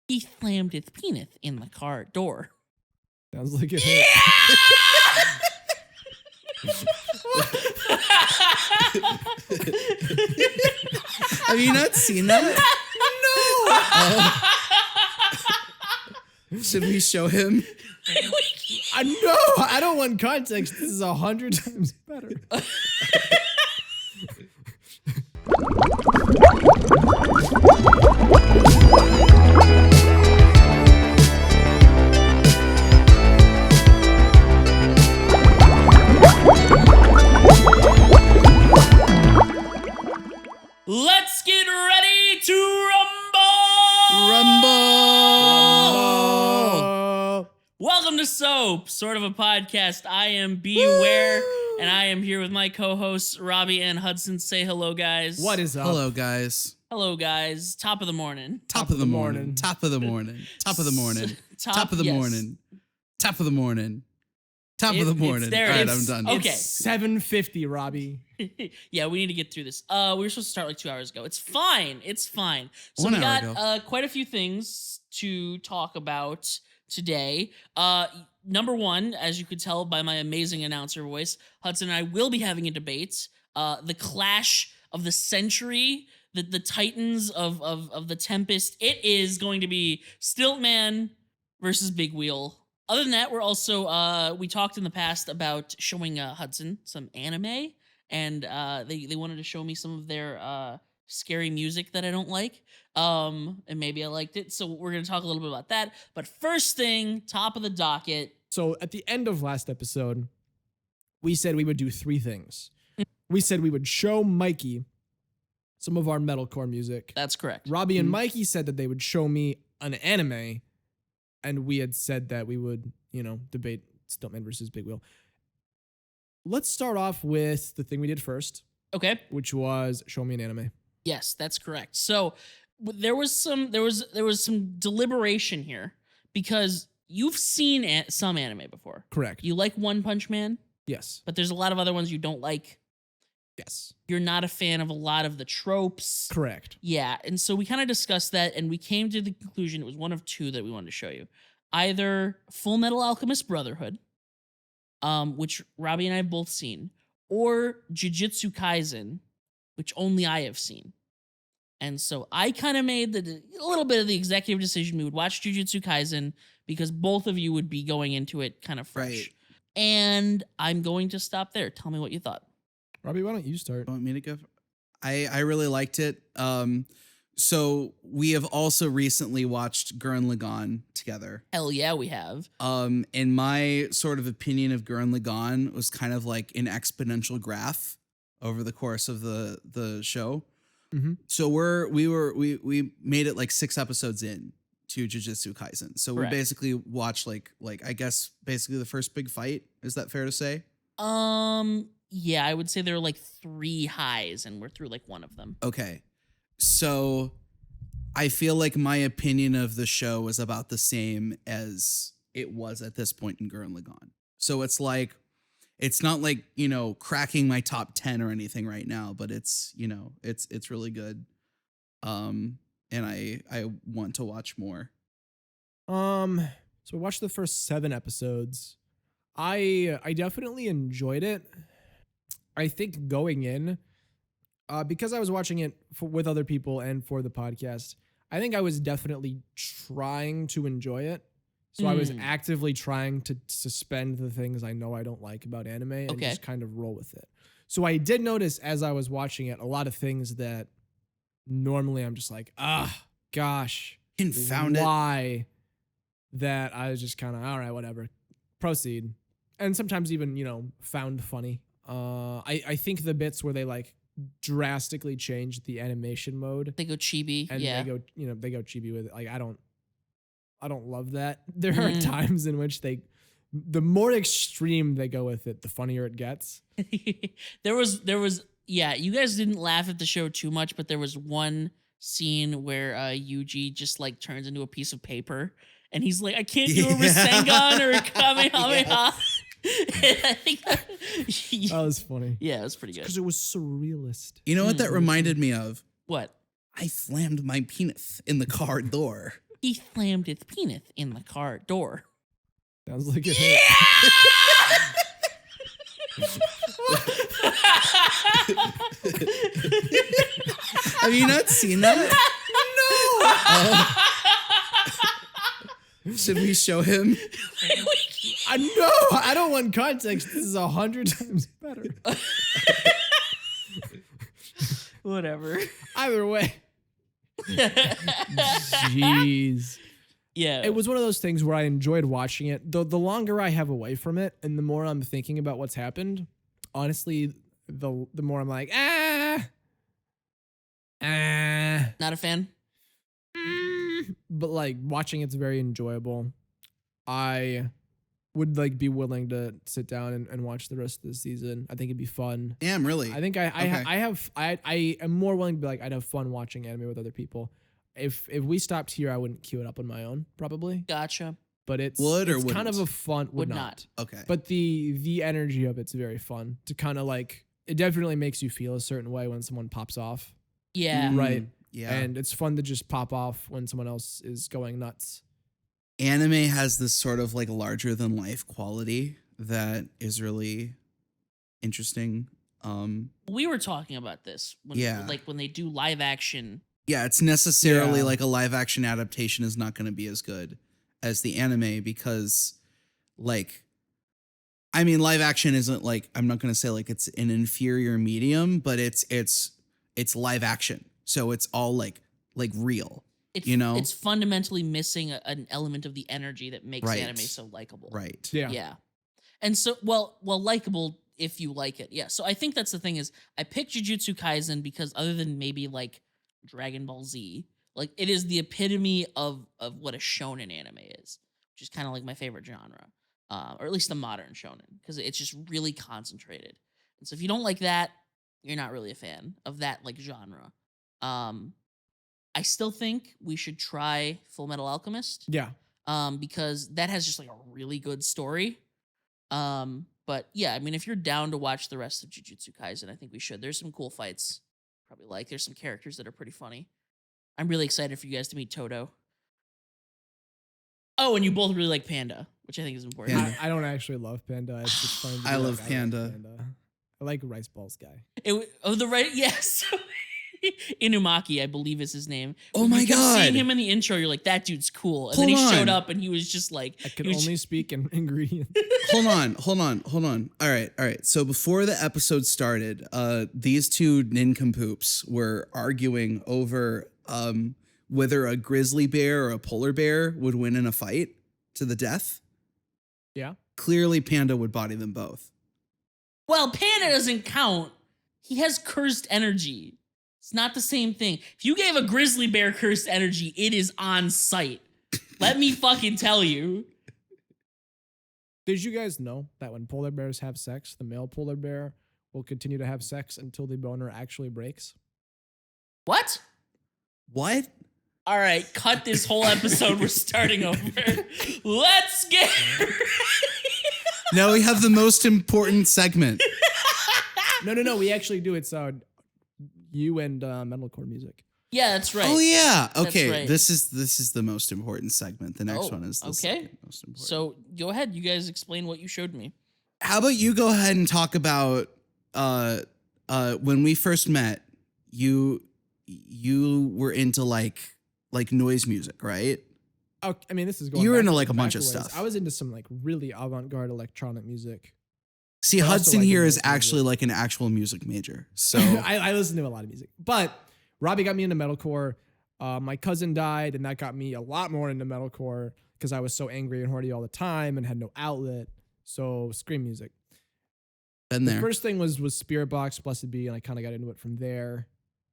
He slammed his penis in the car door. Sounds like it hit. Have you not seen that? No. Should we show him? No, I don't want context. This is 100 times better. Let's get ready to rumble! Welcome to Soap, sort of a podcast. I am Beware, and I am here with my co-hosts, Robbie and Hudson. Say hello, guys. What is up? Hello, guys. Hello, guys. Top of the morning. Top of the morning. Top of the morning. Top of the morning. Top of the morning. Top of the morning. Top of the morning. There All right, it's- I'm done. Okay. It's 7:50, Robbie. Yeah, we need to get through this. We were supposed to start like 2 hours ago. It's fine. It's fine. So 1 we hour got quite a few things to talk about today. Number one, as you could tell by my amazing announcer voice, Hudson and I will be having a debate. The clash of the century, the titans of the Tempest. It is going to be Stiltman versus Big Wheel. Other than that, we're also, we talked in the past about showing Hudson some anime, and they wanted to show me some of their scary music that I don't like, and maybe I liked it, so we're going to talk a little bit about that. But first thing, top of the docket. So at the end of last episode, we said we would do 3 things. We said we would show Mikey some of our metalcore music. That's correct. Robbie and Mikey said that they would show me an anime, and we had said that we would, debate Stiltman versus Big Wheel. Let's start off with the thing we did first, Okay. which was show me an anime. Yes, that's correct. So there was some deliberation here because you've seen some anime before. Correct. You like One Punch Man, Yes. but there's a lot of other ones you don't like. Yes. You're not a fan of a lot of the tropes. Correct. Yeah, and so we kind of discussed that, and we came to the conclusion it was one of 2 that we wanted to show you. Either Full Metal Alchemist Brotherhood, which Robbie and I have both seen, or Jujutsu Kaisen, which only I have seen. And so I kind of made a little bit of the executive decision. We would watch Jujutsu Kaisen because both of you would be going into it kind of fresh. Right. And I'm going to stop there. Tell me what you thought. Robbie, why don't you start? Want me to go? I really liked it. So we have also recently watched Gurren Lagann together. Hell yeah, we have. And my sort of opinion of Gurren Lagann was kind of like an exponential graph over the course of the show. Mm-hmm. So we made it like 6 episodes in to Jujutsu Kaisen. So Correct. we basically watched like I guess basically the first big fight. Is that fair to say? Yeah, I would say there are like 3 highs, and we're through like one of them. Okay. So I feel like my opinion of the show is about the same as it was at this point in Gurren Lagann. So it's like, it's not like, cracking my top 10 or anything right now, but it's, it's really good. And I want to watch more. So we watched the first 7 episodes. I definitely enjoyed it. I think going in, because I was watching it with other people and for the podcast, I think I was definitely trying to enjoy it. So I was actively trying to suspend the things I know I don't like about anime and just kind of roll with it. So I did notice as I was watching it, a lot of things that normally I'm just like, gosh, Confound it. why? That I was just kind of, all right, whatever, proceed. And sometimes even, found funny. I think the bits where they like drastically change the animation mode They go chibi. and Yeah. they go chibi with it. Like I don't love that. There are times in which the more extreme they go with it, the funnier it gets. there was yeah, you guys didn't laugh at the show too much, but there was one scene where Yuji just like turns into a piece of paper and he's like, I can't do a Rasengan or a Kamehameha. I think That was funny. yeah, it was pretty good. Because it was surrealist. You know what that reminded me of? What? I slammed my penis in the car door. He slammed his penis in the car door. Sounds like it. Have you not seen that? No. Should we show him? I don't want context. This is 100 times better. Whatever. Either way. Jeez. Yeah. It was one of those things where I enjoyed watching it. The longer I have away from it and the more I'm thinking about what's happened, honestly, the more I'm like, Not a fan? but like watching it's very enjoyable. I would like be willing to sit down and watch the rest of the season. I think it'd be fun. Damn, really? I think I am more willing to be like, I'd have fun watching anime with other people. If we stopped here, I wouldn't queue it up on my own, probably. Gotcha. But it's Would or it's kind wouldn't? of a fun Would not. Okay. But the energy of it's very fun to kind of like, it definitely makes you feel a certain way when someone pops off. Yeah. Right. Yeah. And it's fun to just pop off when someone else is going nuts. Anime has this sort of like larger than life quality that is really interesting. We were talking about this when, Yeah. like when they do live action. Yeah, it's necessarily Yeah. like a live action adaptation is not going to be as good as the anime because like I mean live action isn't like I'm not going to say like it's an inferior medium, but it's live action. So it's all like real. It's fundamentally missing an element of the energy that makes Right. anime so likable. Right. Yeah. Yeah. And so, well, likable if you like it. Yeah. So I think that's the thing is I picked Jujutsu Kaisen because other than maybe like Dragon Ball Z, like it is the epitome of what a shonen anime is, which is kind of like my favorite genre, or at least the modern shonen, because it's just really concentrated. And so if you don't like that, you're not really a fan of that like genre. I still think we should try Full Metal Alchemist. Yeah. Because that has just like a really good story. But yeah, I mean, if you're down to watch the rest of Jujutsu Kaisen, I think we should. There's some cool fights. Probably like there's some characters that are pretty funny. I'm really excited for you guys to meet Toto. Oh, and you both really like Panda, which I think is important. Panda. I don't actually love Panda. It's just funny. to I be love like, Panda. I like Rice Balls guy. The right, yes. Inumaki, I believe is his name. Oh You my kept God. Seeing him in the intro, you're like, that dude's cool. And Hold then he on. showed up and he was just like, I can he was only speak in ingredients. Hold on. All right. So before the episode started, these two nincompoops were arguing over whether a grizzly bear or a polar bear would win in a fight to the death. Yeah. Clearly, Panda would body them both. well, Panda doesn't count. He has cursed energy. It's not the same thing. If you gave a grizzly bear cursed energy, it is on site. Let me fucking tell you. Did you guys know that when polar bears have sex, the male polar bear will continue to have sex until the boner actually breaks? What? What? All right, cut this whole episode. We're starting over. Let's get Now we have the most important segment. No. We actually do. It's you and metalcore music. Yeah, that's right. Oh yeah. That's Okay. right. This is the most important segment. The next Oh, one is the okay. second most important. So go ahead. You guys explain what you showed me. How about you go ahead and talk about when we first met, you were into like noise music, right? Oh, I mean, this is going. You were back- into, like, a back bunch of ways. stuff. I was into some like really avant-garde electronic music. See, I also Hudson like here noise is music. actually like an actual music major. So I listen to a lot of music, but Robbie got me into metalcore. My cousin died, and that got me a lot more into metalcore because I was so angry and horny all the time and had no outlet. So scream music. been The there. first thing was Spirit Box, Blessed Be, and I kind of got into it from there.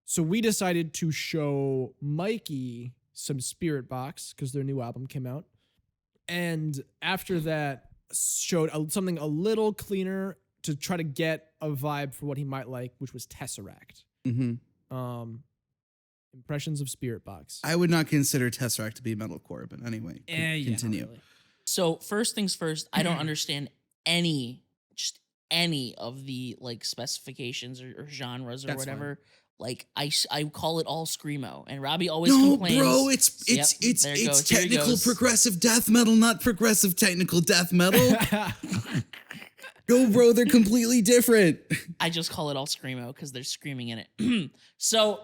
So we decided to show Mikey some Spirit Box because their new album came out. And after that, showed something a little cleaner to try to get a vibe for what he might like, which was Tesseract. Mm-hmm. Impressions of Spirit Box. I would not consider Tesseract to be metalcore, but anyway, Yeah, continue. Really. So first things first, I don't understand any of the like specifications or genres or That's whatever Like I call it all screamo, and Robbie always No, complains. bro, it's Yep, there it goes. Here he technical goes. progressive death metal, not progressive technical death metal. No, bro, they're completely different. I just call it all screamo because there's screaming in it. So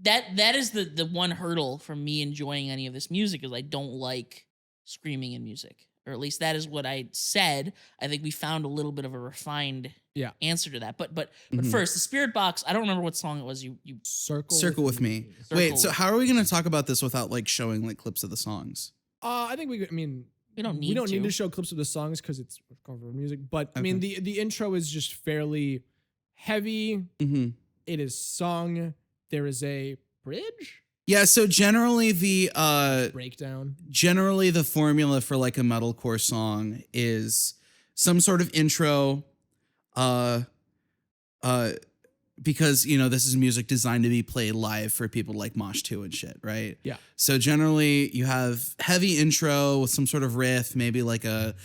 that is the one hurdle from me enjoying any of this music is I don't like screaming in music, or at least that is what I said. I think we found a little bit of a refined answer to that. But Mhm. first, the Spirit Box. I don't remember what song it was. You Circle with me. Circle Wait, so with how are we going to talk about this without like showing like clips of the songs? I think I mean, we don't need we don't to. need to show clips of the songs because it's cover music. But I mean, the intro is just fairly heavy. Mm-hmm. It is sung. There is a bridge Yeah, so generally the breakdown. generally the formula for like a metalcore song is some sort of intro, because you know this is music designed to be played live for people like Mosh 2 and shit, right? Yeah. So generally you have heavy intro with some sort of riff, maybe like a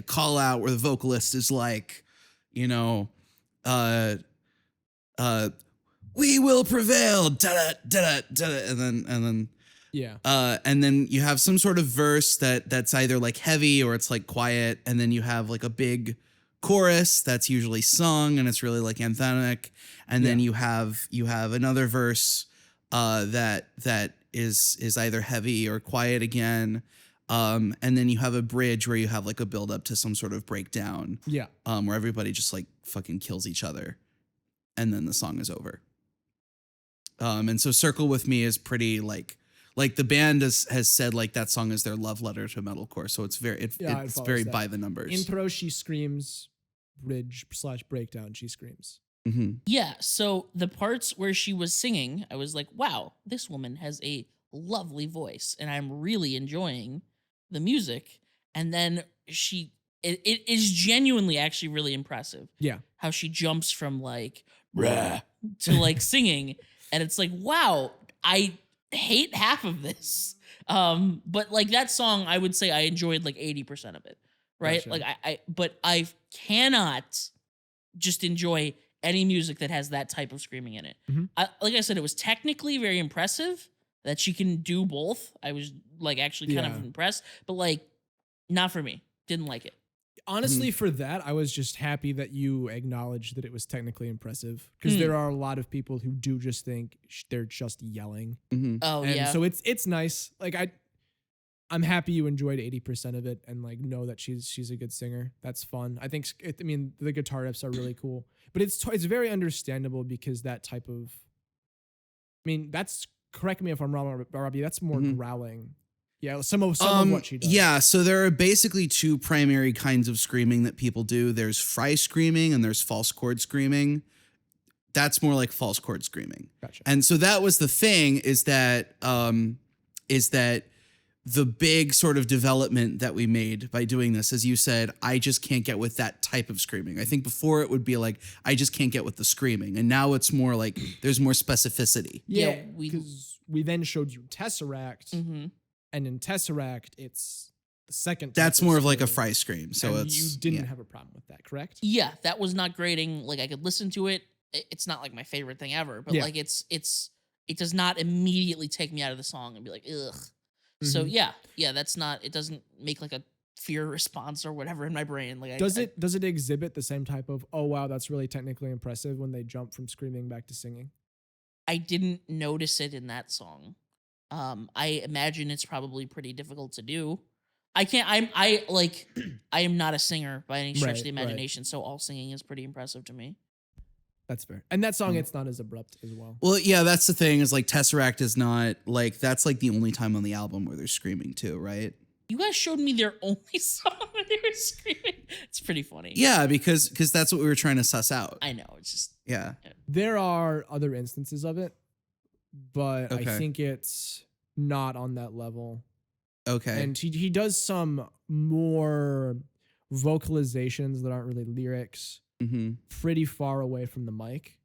call out where the vocalist is like, you know, we will prevail, da da da, and then Yeah. and then you have some sort of verse that's either like heavy or it's like quiet, and then you have like a big chorus that's usually sung and it's really like anthemic, and then you have another verse that is either heavy or quiet again, and then you have a bridge where you have like a build up to some sort of breakdown, Yeah. where everybody just like fucking kills each other, and then the song is over. And so Circle With Me is pretty like the band has said like that song is their love letter to metalcore. So it's very it's very that. by the numbers. Intro, she screams. Bridge / breakdown, she screams. Mm-hmm. Yeah, so the parts where she was singing, I was like, wow, this woman has a lovely voice, and I'm really enjoying the music. And then it is genuinely actually really impressive. Yeah. How she jumps from like, bruh, to like singing. And it's like, wow, I hate half of this. But like that song, I would say I enjoyed like 80% of it. Right? Gotcha. Like but I cannot just enjoy any music that has that type of screaming in it. Mhm. Like I said, it was technically very impressive that she can do both. I was like actually kind of impressed, but like not for me. Didn't like it. Honestly, for that, I was just happy that you acknowledged that it was technically impressive, because there are a lot of people who do just think they're just yelling. Mm-hmm. Oh And yeah. so it's nice. Like I'm happy you enjoyed 80% of it and like know that she's a good singer. That's fun. I think I mean the guitar riffs are really cool, but it's very understandable because that type of, I mean, that's, correct me if I'm wrong, Robbie, that's more growling. Yeah, some of what she does. Yeah, so there are basically two primary kinds of screaming that people do. There's fry screaming and there's false chord screaming. That's more like false chord screaming. Gotcha. And so that was the thing, is that the big sort of development that we made by doing this, as you said, I just can't get with that type of screaming. I think before it would be like, I just can't get with the screaming. And now it's more like there's more specificity. Yeah, because we then showed you Tesseract, Mm-hmm. and in Tesseract, it's the second. That's type more of like a screaming, fry scream. So and it's you didn't have a problem with that, correct? Yeah, that was not grating. Like I could listen to it. It's not like my favorite thing ever, but like it does not immediately take me out of the song and be like, ugh. So yeah, that's not. It doesn't make like a fear response or whatever in my brain. Like, does it exhibit the same type of, oh wow, that's really technically impressive when they jump from screaming back to singing? I didn't notice it in that song. I imagine it's probably pretty difficult to do. I can't. I am not a singer by any stretch of the imagination, so all singing is pretty impressive to me. That's fair. And that song, it's not as abrupt as well. Well, yeah, that's the thing, is like Tesseract is not like, that's like the only time on the album where they're screaming too, right? You guys showed me their only song where they were screaming. It's pretty funny. Yeah, because that's what we were trying to suss out. I know. It's just Yeah. There are other instances of it, but I Okay. think it's not on that level. Okay. And he does some more vocalizations that aren't really lyrics, Mm-hmm. pretty far away from the mic.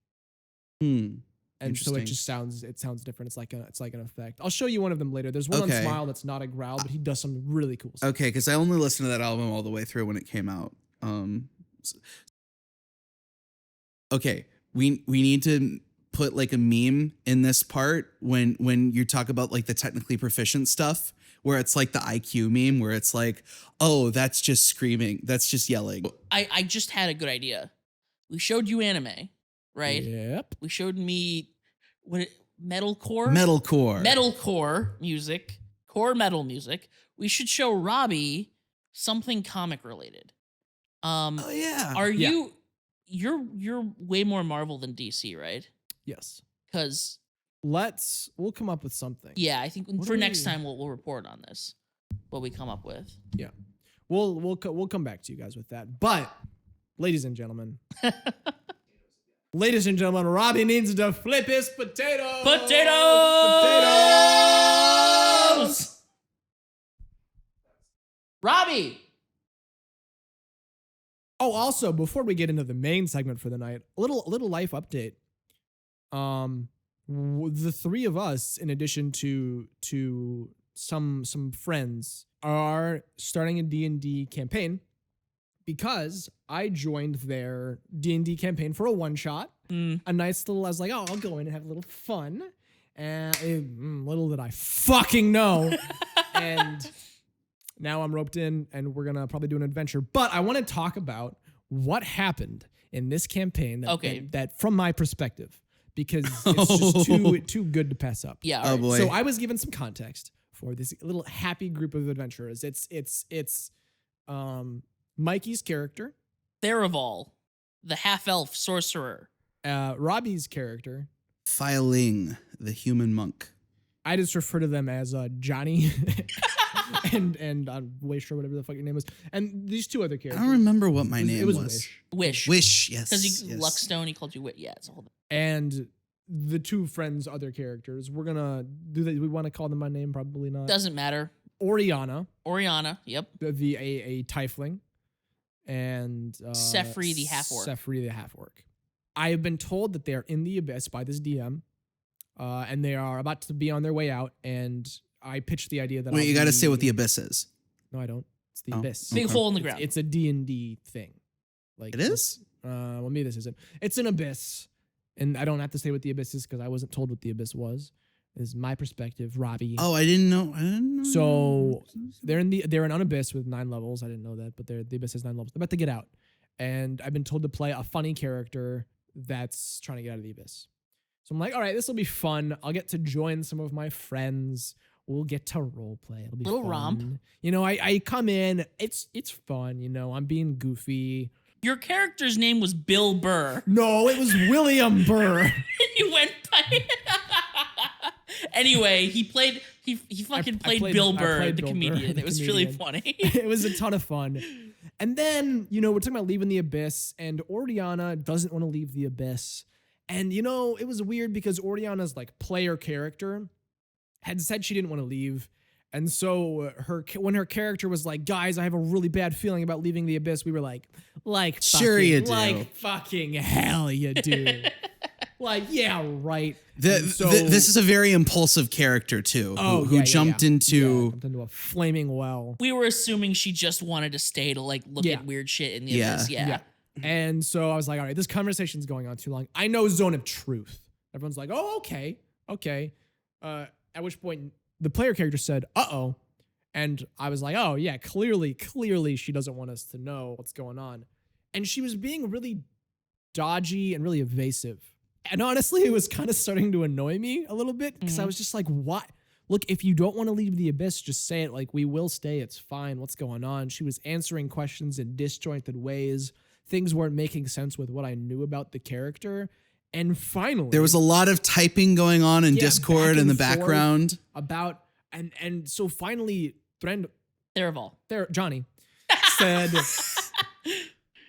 And so it Interesting. just sounds different. It's like an effect. I'll show you one of them later. There's one on Okay. Smile that's not a growl, but he does some really cool stuff. Okay, because I only listened to that album all the way through when it came out. Okay, we need to put like a meme in this part when you talk about like the technically proficient stuff, where it's like the IQ meme, where it's like, oh, that's just screaming, that's just yelling. I just had a good idea. We showed you anime, right? Yep. We showed me metalcore music, core metal music. We should show Robbie something comic related. Oh yeah. Are you're way more Marvel than DC, right? Yes. Because We'll come up with something. yeah, I think What for do next we- time we'll report on this, what we come up with. Yeah. We'll come back to you guys with that. But ladies and gentlemen, Robbie needs to flip his potatoes. Potatoes! Robbie! Oh, also, before we get into the main segment for the night, a little life update. The three of us, in addition to some friends, are starting a D&D campaign because I joined their D&D campaign for a one-shot. A nice little, I was like, oh, I'll go in and have a little fun. And little did I fucking know. And now I'm roped in and we're going to probably do an adventure. But I want to talk about what happened in this campaign that from my perspective, because it's just too good to pass up. Yeah. Oh boy. So I was given some context for this little happy group of adventurers. It's Mikey's character, Theraval, the half-elf sorcerer. Robbie's character. Filing, the human monk. I just refer to them as Johnny and I'm way sure whatever the fuck your name was. And these two other I characters. don't remember what my name It was was. Wish. Wish. Yes. Because yes. Luckstone, he called you Wit. Yeah, it's a whole thing. And the two friends' other characters. We're gonna do that. We want to call them by name, probably not. Doesn't matter. Oriana, Yep. a tiefling, and Sefri the half-orc. Sefri the half-orc. I have been told that they are in the abyss by this DM, and they are about to be on their way out. And I pitched the idea that Wait, you got to say what the abyss is. No, I don't. It's the Oh. abyss. Big Okay. hole in the ground. It's a D&D thing. Like It is? well, maybe this isn't. It's an abyss, and I don't have to say what the abyss is because I wasn't told what the abyss was. This is my perspective, Robbie. Oh, I didn't know. So they're in an abyss with 9 levels. I didn't know that, but the abyss has 9 levels. They're about to get out, and I've been told to play a funny character that's trying to get out of the abyss. So I'm like, all right, this will be fun. I'll get to join some of my friends. We'll get to role play. It'll be Little fun. romp. You know, I come in. It's fun. You know, I'm being goofy. Your character's name was Bill Burr. No, it was William Burr. You went by. Anyway, he fucking played Bill Burr, the comedian. It was really funny. It was a ton of fun. And then, you know, we're talking about leaving the abyss, and Oriana doesn't want to leave the abyss. And, you know, it was weird because Oriana's like player character had said she didn't want to leave. And so when her character was like, guys, I have a really bad feeling about leaving the abyss, we were like Sure fucking, you do. like fucking hell you do. Like, yeah, right. This is a very impulsive character too, who jumped into jumped into a flaming well. We were assuming she just wanted to stay to like look at weird shit in the Yeah. abyss. Yeah. And so I was like, all right, this conversation's going on too long. I know zone of truth. Everyone's like, oh, okay. At which point the player character said, uh-oh. And I was like, oh, yeah, clearly she doesn't want us to know what's going on. And she was being really dodgy and really evasive. And honestly, it was kind of starting to annoy me a little bit because I was just like, what? Look, if you don't want to leave the abyss, just say it. Like, we will stay. It's fine. What's going on? She was answering questions in disjointed ways. Things weren't making sense with what I knew about the character. And finally, there was a lot of typing going on in Discord in the background. And so finally, Theraval. Johnny said,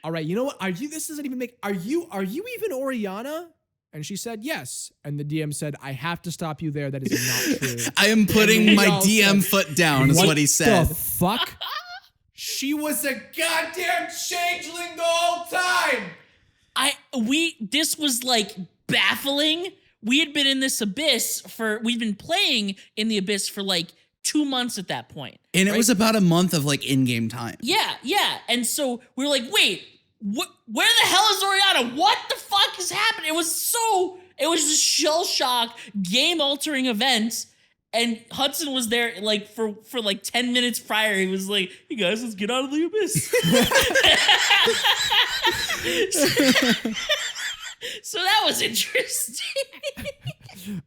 all right, you know what? Are you even Oriana? And she said, yes. And the DM said, I have to stop you there. That is not true. I am putting my all DM said, foot down, is what he said. The fuck? She was a goddamn changeling the whole time. This was like baffling. We had been in this abyss we'd been playing in the abyss for like 2 months at that point. And it was about a month of like in-game time. Yeah. And so we were like, wait, where the hell is Oriana? What the fuck is happening? It was so It was a shell shock, game altering event. And Hudson was there like for like 10 minutes prior. He was like, "Hey guys, let's get out of the abyss." So that was interesting.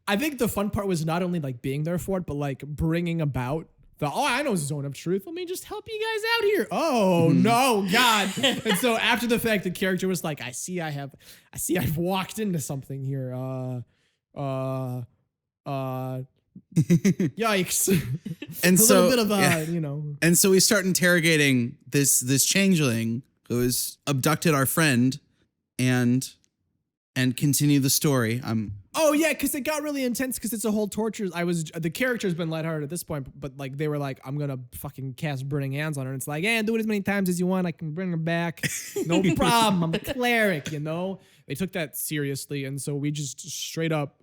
I think the fun part was not only like being there for it, but like bringing about I know zone of truth. Let me just help you guys out here. Oh no, God. And so after the fact, the character was like, I see I've walked into something here. Yikes. And a so little bit of you know. And so we start interrogating this changeling who has abducted our friend and continue the story. Oh yeah, because it got really intense because it's a whole torture. The character's been lighthearted at this point, but like they were like, I'm gonna fucking cast burning hands on her. And it's like, do it as many times as you want. I can bring her back. No problem. I'm a cleric, you know? They took that seriously, and so we just straight up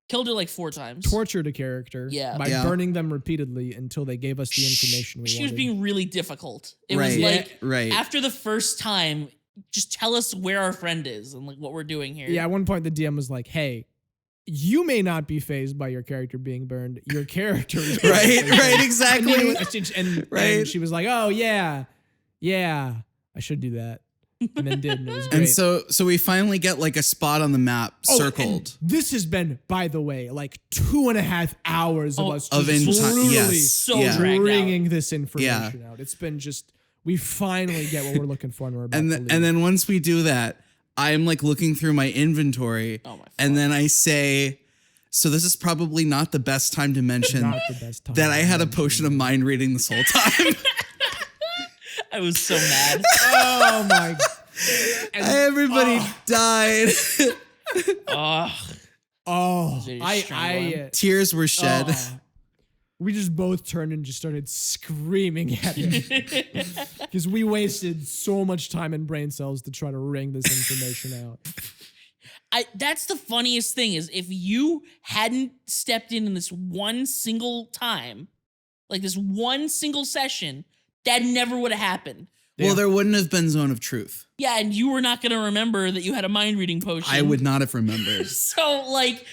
Killed her like 4 times. tortured a character by burning them repeatedly until they gave us the information we wanted. She was being really difficult. It was Right. like after the first time, just tell us where our friend is and like what we're doing here. Yeah, at one point the DM was like, hey, you may not be phased by your character being burned. Your character is right, exactly. And she was like, oh yeah, I should do that. And then did, and it was great. And so we finally get like a spot on the map circled. This has been, by the way, like 2.5 hours of us of just brutally bringing this information out. It's been just, we finally get what we're looking for, and we're about to leave. And then once we do that, I'm like looking through my inventory, and then I say, so this is probably not the best time to mention that I had a potion of mind reading this whole time. I was so mad. Oh my God. Everybody died. Tears were shed. We just both turned and just started screaming at him because we wasted so much time and brain cells to try to wring this information out. That's the funniest thing is if you hadn't stepped in this one single time, like this one single session, that never would have happened. Well, there wouldn't have been Zone of Truth. Yeah, and you were not going to remember that you had a mind reading potion. I would not have remembered. So, like,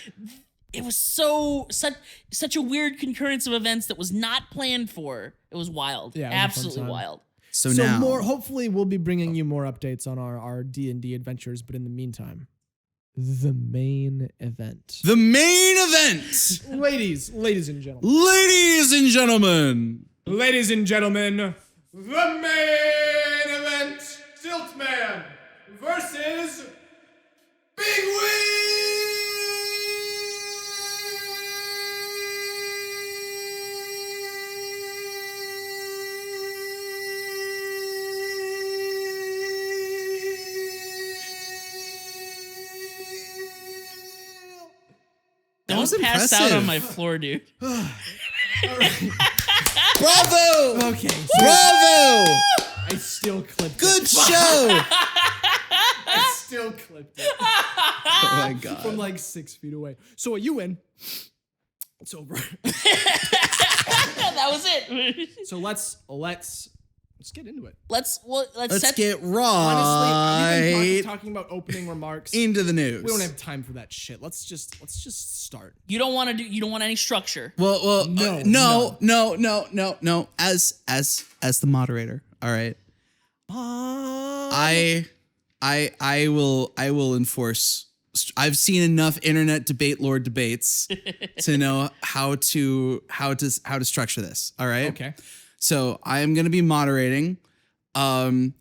it was such a weird concurrence of events that was not planned for. It was wild. Yeah, absolutely wild. So now, hopefully we'll be bringing you more updates on our D&D adventures, but in the meantime, the main event. The main event! Ladies and gentlemen. Ladies and gentlemen. Ladies and gentlemen, the main event, Stiltman versus Big Don't pass out on my floor, dude. Bravo! Okay. Bravo! I still clipped Good it. show! I still clipped it. Oh my God. From like 6 feet away. So you win. It's over. That was it. So let's get into it. Let's get right Honestly, we've been talking about opening remarks into the news. We don't have time for that shit. Let's just start. You don't want any structure. Well, no. As the moderator, all right. I will enforce. I've seen enough internet debate lord debates to know how to structure this. All right. Okay. So I am going to be moderating. I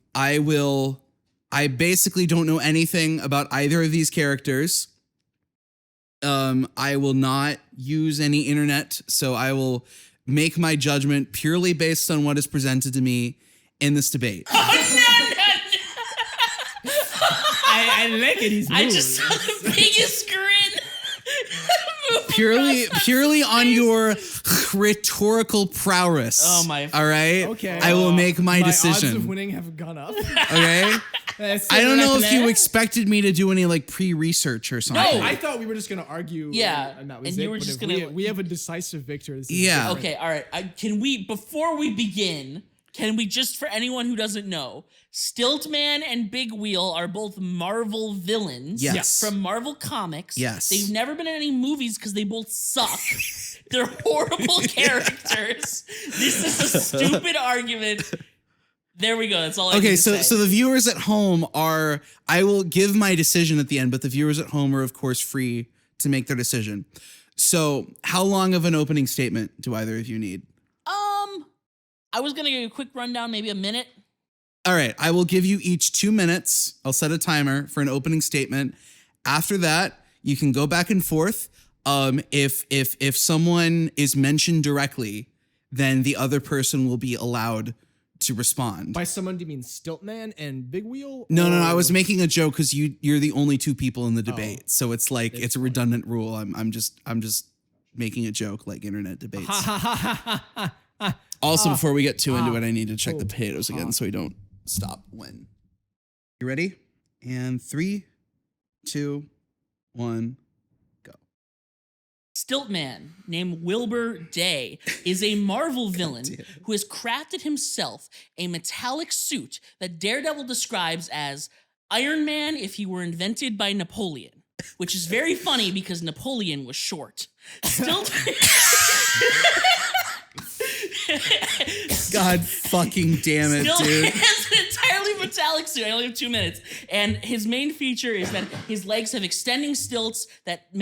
basically don't know anything about either of these characters. I will not use any internet, so I will make my judgment purely based on what is presented to me in this debate. I like it. He's I just saw the biggest grin. Purely on your rhetorical prowess. Oh my! All right. Okay. I will make my decision. Odds of winning have gone up. Okay. I don't know if you expected me to do any like pre-research or something. No, I thought we were just gonna argue. Yeah, and that was and it. you were just gonna. We have a decisive victor. Yeah. Okay. All right. Can we before we begin? Can we just, for anyone who doesn't know, Stiltman and Big Wheel are both Marvel villains Yes. from Marvel Comics. Yes. They've never been in any movies because they both suck. They're horrible characters. This is a stupid argument. There we go. That's all I Okay, need to say. so the viewers at home are, I will give my decision at the end, but the viewers at home are, of course, free to make their decision. So how long of an opening statement do either of you need? I was going to give you a quick rundown, maybe a minute. All right, I will give you each 2 minutes. I'll set a timer for an opening statement. After that, you can go back and forth. If someone is mentioned directly, then the other person will be allowed to respond. By someone, do you mean Stiltman and Big Wheel? No, or- I was making a joke because you're the only 2 people in the debate, so it's like it's a redundant rule. I'm just making a joke like internet debates. Also, before we get too into it, I need to check the potatoes again so we don't stop when. You ready? And 3, 2, 1, go. Stiltman, named Wilbur Day, is a Marvel villain who has crafted himself a metallic suit that Daredevil describes as Iron Man if he were invented by Napoleon, which is very funny because Napoleon was short. God fucking damn it, Still dude. has an entirely metallic suit. I only have 2 minutes. And his main feature is that his legs have extending stilts that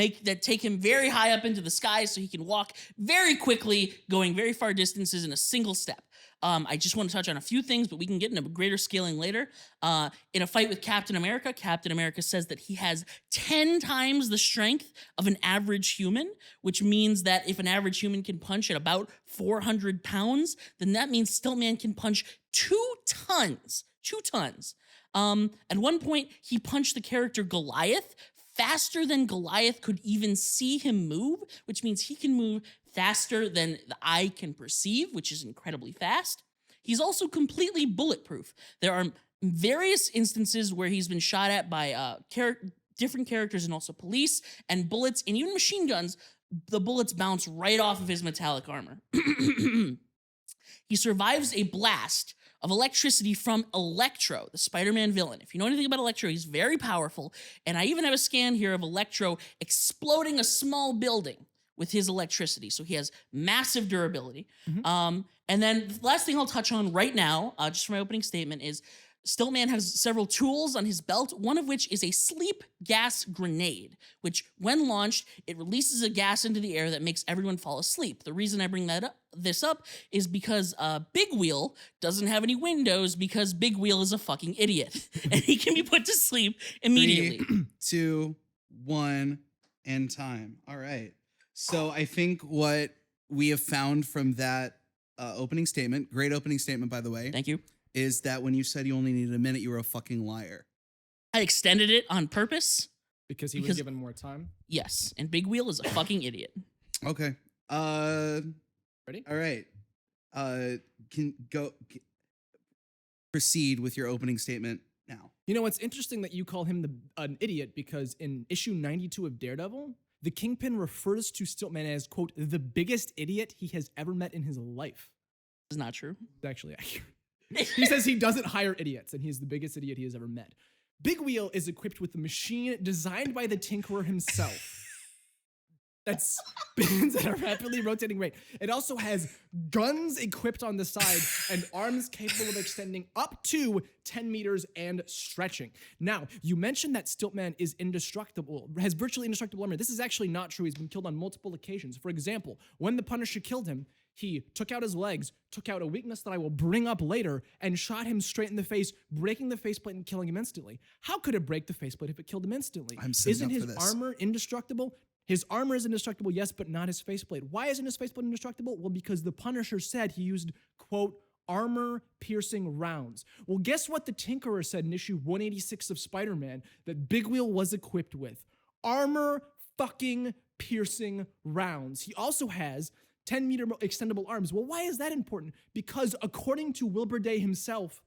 take him very high up into the sky so he can walk very quickly, going very far distances in a single step. I just want to touch on a few things, but we can get into greater scaling later. In a fight with Captain America says that he has 10 times the strength of an average human, which means that if an average human can punch at about 400 pounds, then that means Stiltman can punch 2 tons. 2 tons. At one point, he punched the character Goliath faster than Goliath could even see him move, which means he can move faster than the eye can perceive, which is incredibly fast. He's also completely bulletproof. There are various instances where he's been shot at by different characters and also police, and bullets and even machine guns, the bullets bounce right off of his metallic armor. He survives a blast of electricity from Electro, the Spider-Man villain. If you know anything about Electro, he's very powerful, and I even have a scan here of Electro exploding a small building with his electricity. So he has massive durability. And then the last thing I'll touch on right now, just for my opening statement, is Stiltman has several tools on his belt, one of which is a sleep gas grenade, which when launched, it releases a gas into the air that makes everyone fall asleep. The reason I bring this up is because Big Wheel doesn't have any windows because Big Wheel is a fucking idiot and he can be put to sleep immediately. 3, 2, 1, and time. All right. So I think what we have found from that opening statement, great opening statement, by the way. Thank you. Is that when you said you only needed a minute, you were a fucking liar. I extended it on purpose. Because he was given more time. Yes, and Big Wheel is a fucking idiot. Okay. Ready? All right. Proceed with your opening statement now. You know, it's interesting that you call him an idiot because in issue 92 of Daredevil, the Kingpin refers to Stiltman as, quote, the biggest idiot he has ever met in his life. It's not true. It's actually accurate. He says he doesn't hire idiots, and he's the biggest idiot he has ever met. Big Wheel is equipped with a machine designed by the Tinkerer himself that spins at a rapidly rotating rate. It also has guns equipped on the side and arms capable of extending up to 10 meters and stretching. Now, you mentioned that Stiltman is indestructible, has virtually indestructible armor. This is actually not true. He's been killed on multiple occasions. For example, when the Punisher killed him, he took out his legs, took out a weakness that I will bring up later, and shot him straight in the face, breaking the faceplate and killing him instantly. How could it break the faceplate if it killed him instantly? Isn't his armor indestructible? His armor is indestructible, yes, but not his faceplate. Why isn't his faceplate indestructible? Well, because the Punisher said he used, quote, armor-piercing rounds. Well, guess what the Tinkerer said in issue 186 of Spider-Man that Big Wheel was equipped with? Armor-fucking-piercing rounds. He also has 10-meter extendable arms. Well, why is that important? Because according to Wilbur Day himself,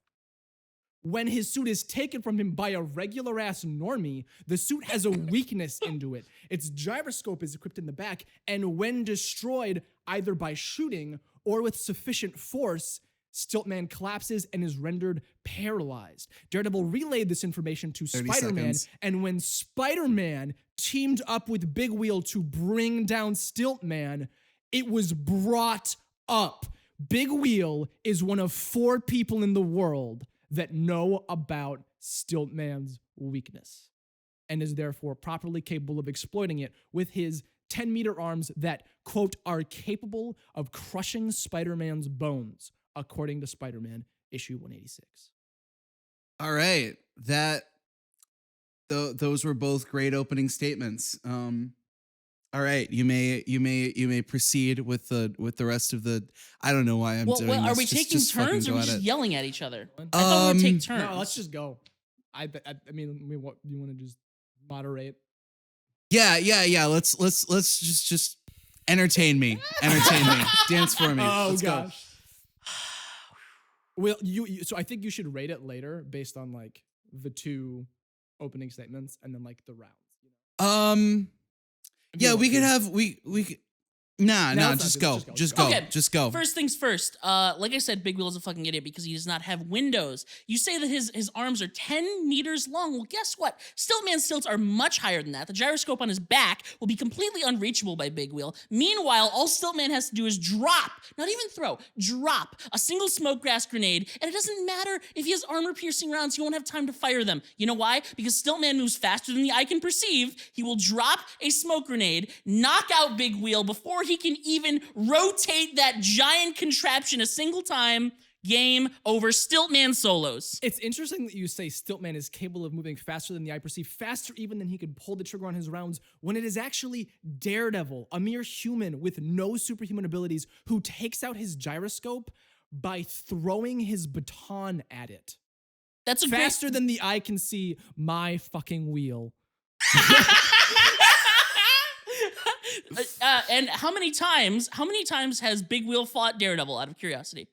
when his suit is taken from him by a regular-ass normie, the suit has a weakness into it. Its gyroscope is equipped in the back, and when destroyed, either by shooting or with sufficient force, Stiltman collapses and is rendered paralyzed. Daredevil relayed this information to 30 Spider-Man, seconds. and when Spider-Man teamed up with Big Wheel to bring down Stiltman, it was brought up. Big Wheel is one of 4 people in the world that know about Stiltman's weakness and is therefore properly capable of exploiting it with his 10-meter arms that, quote, are capable of crushing Spider-Man's bones, according to Spider-Man issue 186. All right. Those were both great opening statements. All right, you may proceed with the rest of the. I don't know why I'm doing this. Are we Just- taking just fucking turns or are go we at just it. yelling at each other? I thought we would take turns. No, let's just go. I mean, what you want to just moderate? Yeah. Let's just entertain me. Dance for me. Oh Let's go. gosh. Well, so I think you should rate it later based on like the 2 opening statements and then like the rounds. Yeah, we could have we could. Nah, let's not do this. just go. Okay, Just go. First things first. Like I said, Big Wheel is a fucking idiot because he does not have windows. You say that his arms are 10 meters long. Well, guess what? Stiltman's stilts are much higher than that. The gyroscope on his back will be completely unreachable by Big Wheel. Meanwhile, all Stiltman has to do is drop, not even throw, drop a single smoke gas grenade, and it doesn't matter if he has armor-piercing rounds. He won't have time to fire them. You know why? Because Stiltman moves faster than the eye can perceive. He will drop a smoke grenade, knock out Big Wheel before he can even rotate that giant contraption a single time. Game over. Stiltman solos. It's interesting that you say Stiltman is capable of moving faster than the eye perceive, faster even than he could pull the trigger on his rounds, when it is actually Daredevil, a mere human with no superhuman abilities, who takes out his gyroscope by throwing his baton at it. That's a Faster than the eye can see my fucking wheel. And how many times has Big Wheel fought Daredevil, out of curiosity?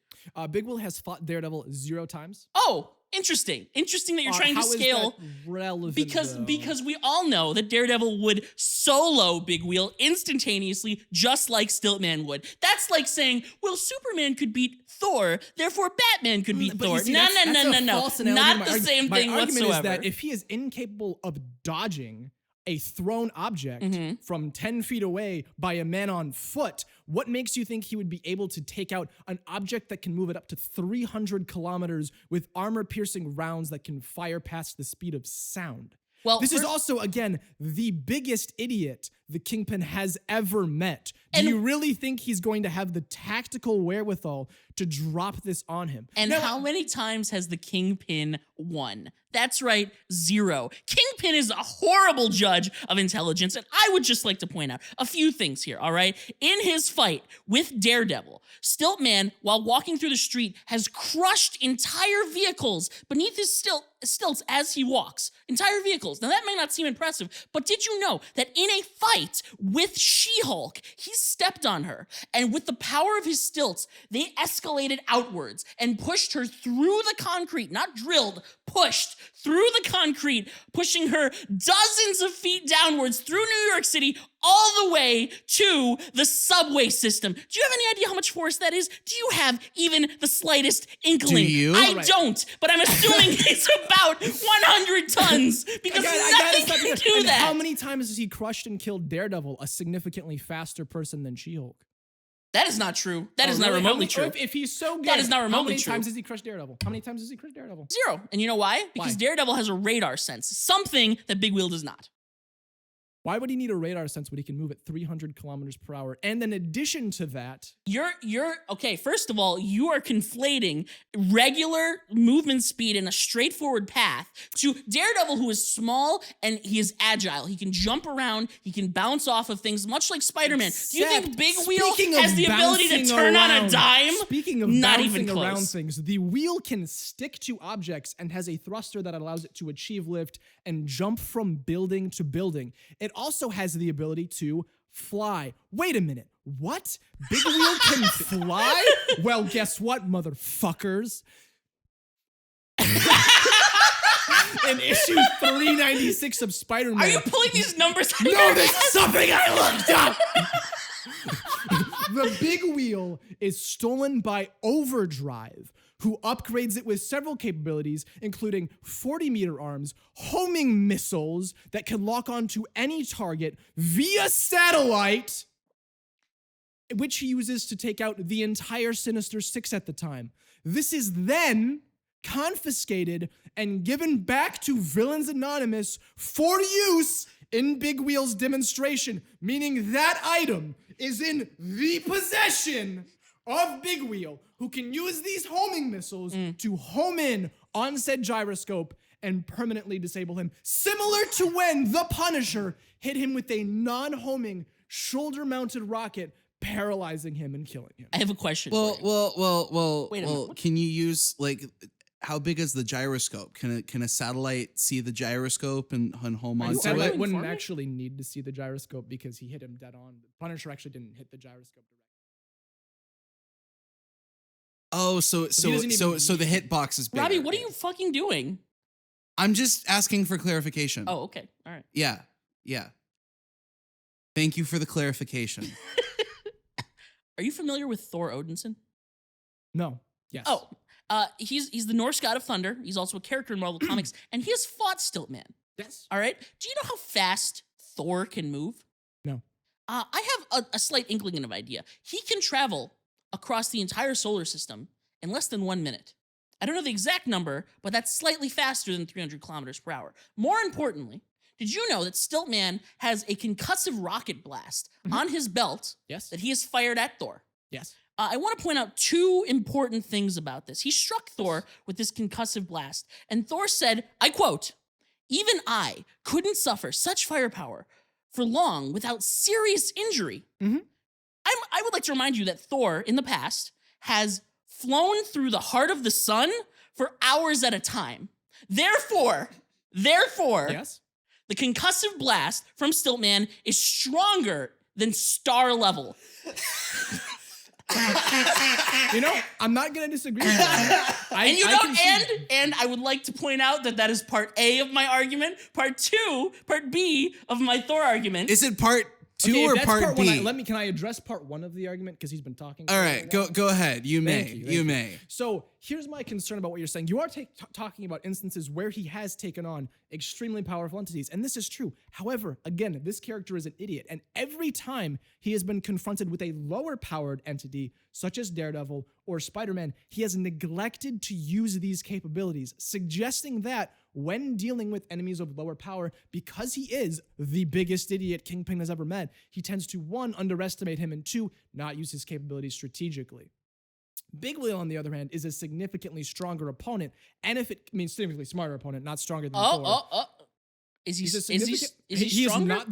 Big Will has fought Daredevil 0 times. Oh, interesting that you're trying to How is scale. that relevant, Because though? we all know that Daredevil would solo Big Wheel instantaneously, just like Stiltman would. That's like saying, well, Superman could beat Thor, therefore Batman could beat But you Thor. see, No, that's a false analogy. not My the argu- same my thing argument whatsoever. is that if he is incapable of dodging a thrown object from 10 feet away by a man on foot, what makes you think he would be able to take out an object that can move it up to 300 kilometers with armor-piercing rounds that can fire past the speed of sound? Well, This is first- also, again, the biggest idiot the Kingpin has ever met. Do And- you really think he's going to have the tactical wherewithal to drop this on him? And Now, how many times has the Kingpin won? That's right, 0. Kingpin is a horrible judge of intelligence, and I would just like to point out a few things here, all right? In his fight with Daredevil, Stiltman, while walking through the street, has crushed entire vehicles beneath his stilts as he walks. Entire vehicles. Now, that may not seem impressive, but did you know that in a fight with She-Hulk, he stepped on her, and with the power of his stilts, they escalated outwards and pushed her through the concrete, not drilled, pushed through the concrete, pushing her dozens of feet downwards through New York City, all the way to the subway system. Do you have any idea how much force that is? Do you have even the slightest inkling? Do you? I Alright. don't, but I'm assuming it's about 100 tons because nothing stop can you. do And that. How many times has he crushed and killed Daredevil, a significantly faster person than She-Hulk? That is not true. That is Oh, not really? remotely How many- true. If he's so good, That is not how remotely many true. times has he crushed Daredevil? How many times has he crushed Daredevil? 0. And you know why? Because Why? Daredevil has a radar sense, something that Big Wheel does not. Why would he need a radar sense when he can move at 300 kilometers per hour? And in addition to that, You're okay. First of all, you are conflating regular movement speed in a straightforward path to Daredevil, who is small and he is agile. He can jump around. He can bounce off of things, much like Spider-Man. Do you think Except, Big Wheel speaking has of the ability to bouncing turn on a around- dime? Speaking of Not bouncing even around close. things, the wheel can stick to objects and has a thruster that allows it to achieve lift and jump from building to building. It also has the ability to fly. Wait a minute. What? Big Wheel can fly? Well, guess what, motherfuckers? In issue 396 of Spider-Man. Are you pulling these numbers out of No, your this ass? is something I looked up. The big wheel is stolen by Overdrive, who upgrades it with several capabilities, including 40-meter arms, homing missiles that can lock onto any target via satellite, which he uses to take out the entire Sinister Six at the time. This is then confiscated and given back to Villains Anonymous for use in Big Wheel's demonstration, meaning that item is in the possession of Big Wheel, who can use these homing missiles to home in on said gyroscope and permanently disable him, similar to when the Punisher hit him with a non-homing shoulder-mounted rocket, paralyzing him and killing him. I have a question. Well, for you. Wait a well. minute. Can you use like? How big is the gyroscope? Can a satellite see the gyroscope and home The onto satellite it? wouldn't Informing? actually need to see the gyroscope because he hit him dead on. The Punisher actually didn't hit the gyroscope directly. Oh, so doesn't even the hitbox is bigger. Robbie, what are you fucking doing? I'm just asking for clarification. Oh, okay. All right. Yeah. Thank you for the clarification. Are you familiar with Thor Odinson? No. Yes. Oh, he's the Norse god of thunder. He's also a character in Marvel Comics, and he has fought Stiltman. Yes. All right. Do you know how fast Thor can move? No. I have a slight inkling of an idea. He can travel across the entire solar system in less than 1 minute. I don't know the exact number, but that's slightly faster than 300 kilometers per hour. More importantly, did you know that Stiltman has a concussive rocket blast on his belt Yes. that he has fired at Thor? Yes. I want to point out two important things about this. He struck Thor with this concussive blast, and Thor said, I quote, "Even I couldn't suffer such firepower for long without serious injury." Mhm. I would like to remind you that Thor, in the past, has flown through the heart of the sun for hours at a time. Therefore, Yes. the concussive blast from Stiltman is stronger than star level. You know, I'm not gonna disagree with that. And I would like to point out that is part A of my argument. Part B of my Thor argument. Is it part two Okay, if or that's part B? one, can I address part one of the argument because he's been talking? All right, go ahead. You may. Thank you, You may. So here's my concern about what you're saying. You are talking about instances where he has taken on extremely powerful entities, and this is true. However, again, this character is an idiot, and every time he has been confronted with a lower-powered entity, such as Daredevil or Spider-Man, he has neglected to use these capabilities, suggesting that when dealing with enemies of lower power, because he is the biggest idiot Kingpin has ever met, he tends to, one, underestimate him, and two, not use his capabilities strategically. Big Wheel, on the other hand, is a significantly stronger opponent, and if it means significantly smarter opponent, not stronger than Thor. Is he He's a is he significant- is he he is stronger? not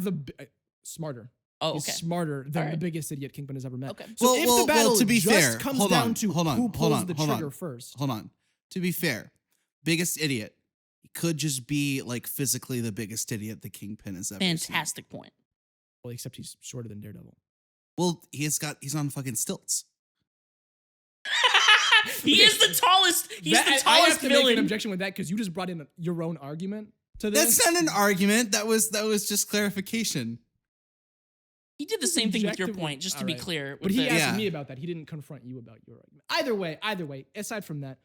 smarter. Oh, He's okay. smarter than All the right. biggest idiot Kingpin has ever met. Okay. So Well, if well, the battle well, to be just fair, comes hold down on, to hold on, who hold pulls on, the hold on. trigger first, Hold on. To be fair, biggest idiot. He could just be like physically the biggest idiot the Kingpin has ever seen. Fantastic point. well, except he's shorter than Daredevil. Well, he's on fucking stilts. He is the tallest. He's That- the I have tallest to make an villain. objection with that because you just brought in your own argument to this. That's not an argument. That was just clarification. He did the same thing with your Objective- point, just to all be right. clear. But with he the- asked Yeah. me about that. He didn't confront you about your argument. Either way, aside from that,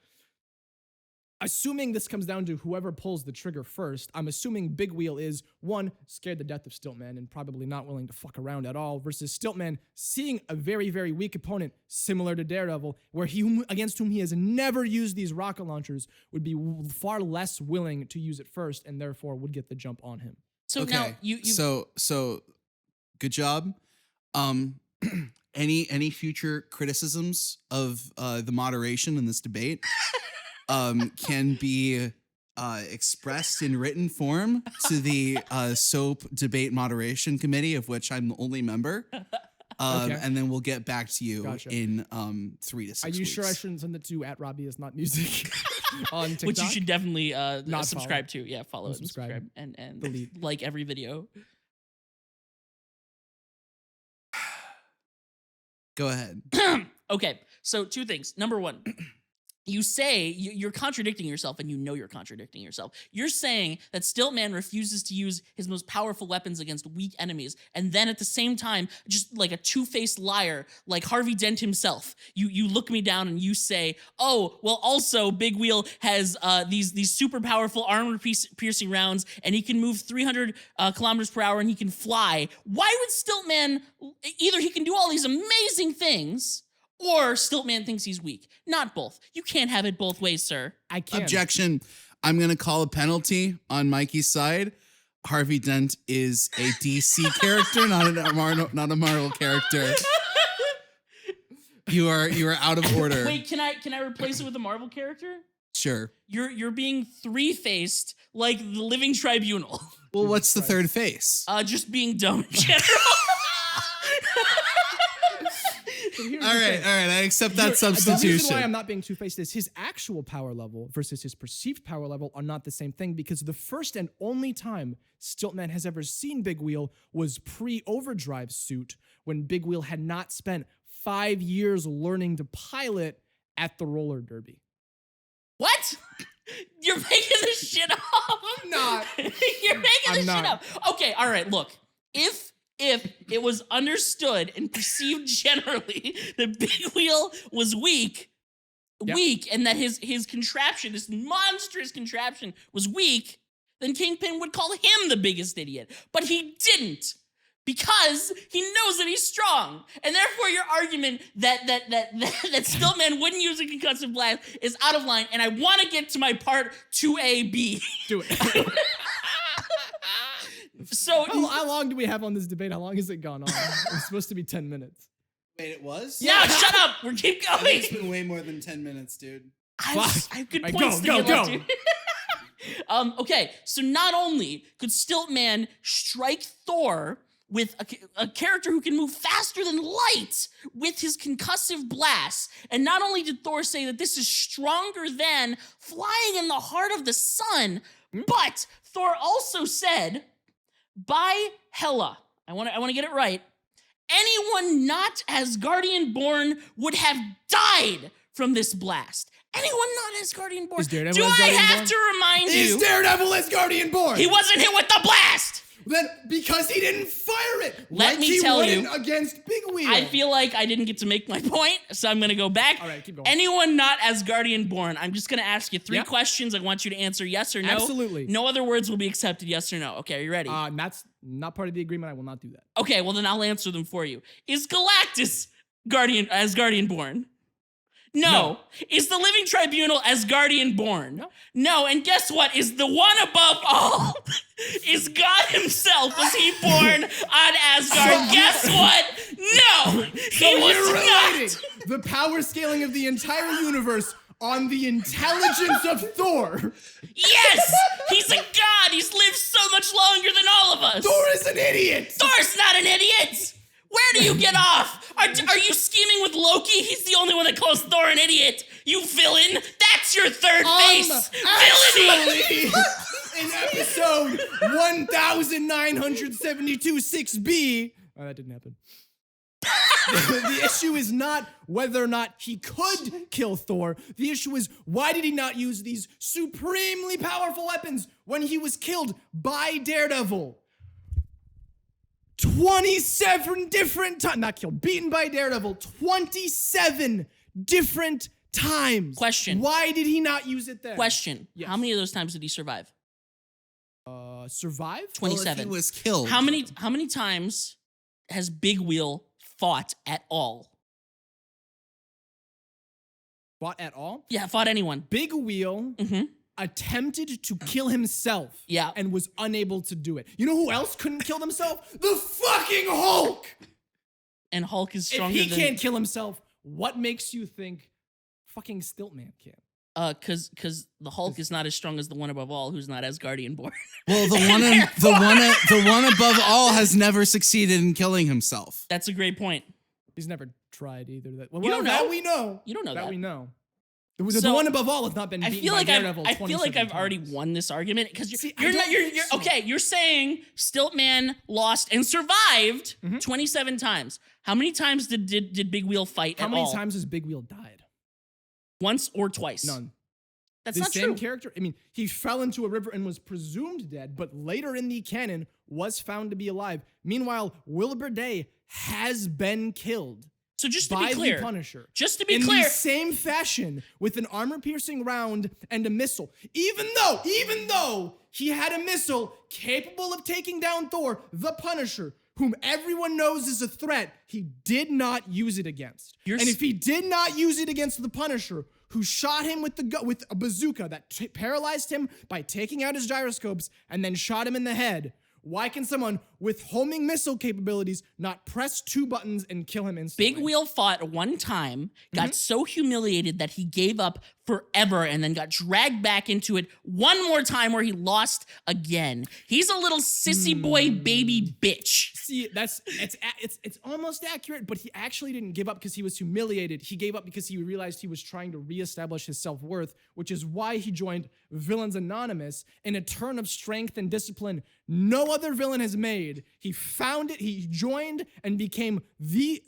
assuming this comes down to whoever pulls the trigger first, I'm assuming Big Wheel is, one, scared to death of Stiltman and probably not willing to fuck around at all, versus Stiltman seeing a very, very weak opponent similar to Daredevil, where against whom he has never used these rocket launchers, would be far less willing to use it first and therefore would get the jump on him. So Okay. now you So good job. Any future criticisms of the moderation in this debate can be expressed in written form to the SOAP Debate Moderation Committee, of which I'm the only member. Okay. And then we'll get back to you Gotcha. in 3 to 6 Are you weeks. sure I shouldn't send it to @RobbieIsNotMusic on TikTok? which you should definitely Not subscribe to. Yeah, follow it, and Unsubscribe. subscribe, and Delete. like every video. Go ahead. Okay, so two things. Number one, you say you're contradicting yourself, and you know you're contradicting yourself. You're saying that Stiltman refuses to use his most powerful weapons against weak enemies, and then at the same time, just like a two-faced liar, like Harvey Dent himself, you look me down and you say, oh, well, also Big Wheel has these super powerful armor-piercing rounds, and he can move 300 kilometers per hour, and he can fly. Why would Stiltman, either he can do all these amazing things, or Stiltman thinks he's weak? Not both. You can't have it both ways, sir. I can't. Objection. I'm going to call a penalty on Mikey's side. Harvey Dent is a DC character, not a Marvel character. You are out of order. Wait, can I replace it with a Marvel character? Sure. You're being three-faced like the Living Tribunal. Well, what's the third face? Just being dumb in general. All right. I accept that The reason substitution. why I'm not being two-faced is his actual power level versus his perceived power level are not the same thing, because the first and only time Stiltman has ever seen Big Wheel was pre-overdrive suit, when Big Wheel had not spent 5 years learning to pilot at the roller derby. What? You're making this shit up. I'm not. You're making this shit up. Okay, all right, look. If it was understood and perceived generally that Big Wheel was weak, and that his contraption, this monstrous contraption, was weak, then Kingpin would call him the biggest idiot. But he didn't, because he knows that he's strong. And therefore your argument that Stillman wouldn't use a concussive blast is out of line, and I want to get to my part 2AB. Do it. So how long do we have on this debate? How long has it gone on? It's supposed to be 10 minutes. Wait, it was? Yeah, shut up. We're keep I think it's going. been way more than 10 minutes, dude. I have good points to give up to. Okay, so not only could Stiltman strike Thor with a character who can move faster than light with his concussive blast, and not only did Thor say that this is stronger than flying in the heart of the sun, but Thor also said, by Hela, I want to get it right, anyone not Asgardian born would have died from this blast. Anyone not Asgardian born. Is Daredevil Do I Asgardian have born? to remind Is you? Daredevil Asgardian born? He wasn't hit with the blast. Then because he didn't fire it. Let me tell you, against Big Wheel. I feel like I didn't get to make my point, so I'm going to go back. All right, keep going. Anyone not Asgardian born, I'm just going to ask you 3 Yep. questions. I want you to answer yes or no. Absolutely. No other words will be accepted, yes or no. Okay, are you ready? That's not part of the agreement. I will not do that. Okay, well then I'll answer them for you. Is Galactus Asgardian born? No. Is the Living Tribunal Asgardian born? No, and guess what? Is the one above all? Is God himself? Was he born on Asgard? Guess what? No, he was not. The power scaling of the entire universe on the intelligence of Thor. Yes, he's a god. He's lived so much longer than all of us. Thor is an idiot. Thor's not an idiot. Where do you get off? Are you scheming with Loki? He's the only one that calls Thor an idiot. You villain. That's your third face. Villainy. Actually, in episode 1972 6B, that didn't happen. The issue is not whether or not he could kill Thor. The issue is, why did he not use these supremely powerful weapons when he was killed by Daredevil? 27 different times, not killed, beaten by Daredevil 27 different times. Question. Why did he not use it then? Question. Yes. How many of those times did he survive? Survive? 27. Well, if he was killed. How many times has Big Wheel fought at all? Fought at all? Yeah, fought anyone. Big Wheel attempted to kill himself. Yeah. And was unable to do it. You know who else couldn't kill themselves? The fucking Hulk! And Hulk is stronger If he than... can't kill himself, what makes you think fucking Stiltman can? Cause the Hulk is not as strong as the one above all, who's not Asgardian born. Well, the one above all has never succeeded in killing himself. That's a great point. He's never tried either. Well, You don't know. That we know. You don't know that. We know. So, the one above all has not been beaten by Daredevil I feel like 27 I've already times. won this argument because See, I you're don't not. You're think so. okay. You're saying Stiltman lost and survived 27 times. How many times did Big Wheel fight How at many all? times has Big Wheel died? Once or twice? None. That's The not same true. character. I mean, he fell into a river and was presumed dead, but later in the canon was found to be alive. Meanwhile, Wilbur Day has been killed So just to by be clear, the Punisher. just to be in clear, the same fashion with an armor-piercing round and a missile. Even though he had a missile capable of taking down Thor, the Punisher, whom everyone knows is a threat, he did not use it against. And if he did not use it against the Punisher, who shot him with a bazooka that paralyzed him by taking out his gyroscopes and then shot him in the head, why can someone with homing missile capabilities not press 2 buttons and kill him instantly? Big Wheel fought one time, got so humiliated that he gave up forever and then got dragged back into it one more time where he lost again. He's a little sissy boy baby bitch. See, it's almost accurate, but he actually didn't give up because he was humiliated. He gave up because he realized he was trying to reestablish his self-worth, which is why he joined Villains Anonymous in a turn of strength and discipline no other villain has made. He found it, he joined and became the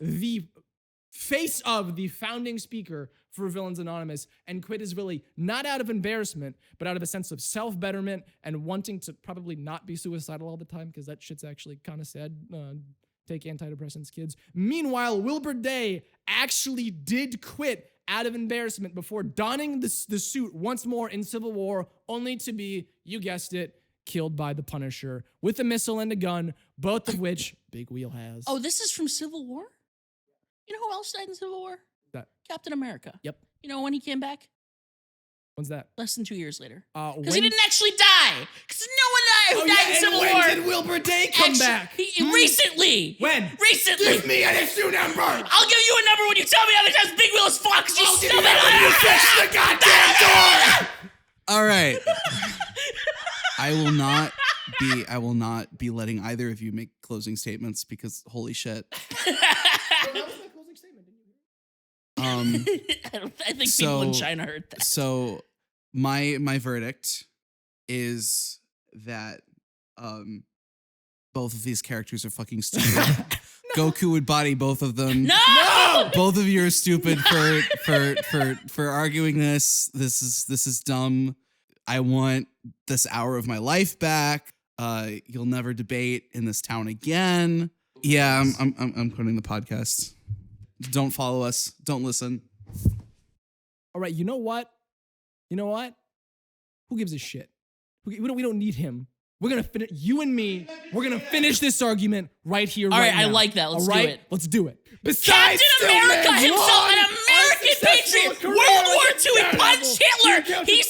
face of the founding speaker for Villains Anonymous and quit his Willy, not out of embarrassment, but out of a sense of self-betterment and wanting to probably not be suicidal all the time, because that shit's actually kind of sad. Take antidepressants, kids. Meanwhile, Wilbur Day actually did quit out of embarrassment before donning the suit once more in Civil War, only to be, you guessed it, killed by the Punisher with a missile and a gun, both of which Big Wheel has. Oh, this is from Civil War? You know who else died in Civil War? That. Captain America. Yep. You know when he came back? When's that? Less than 2 years later. When Because he didn't actually die. Because no one died who died in Civil War. When did Wilbur Day come back? Recently. When? Recently. Give me an issue number. I'll give you a number when you tell me how many times Big Wheel is fucked. You I'll give you stupid. that when you fix the goddamn door. All right. I will not be letting either of you make closing statements because holy shit. I think people in China heard that. So my verdict is that both of these characters are fucking stupid. Goku would body both of them. No! Both of you are stupid for arguing this. This is dumb. I want this hour of my life back. You'll never debate in this town again. Yeah, I'm quitting the podcast. Don't follow us. Don't listen. All right, you know what? Who gives a shit? We don't need him. We're gonna finish. You and me. We're gonna finish this argument right here. All right, now. I like that. Let's do it. Let's do it. Captain America himself, an American patriot. World War II, he punched Hitler. He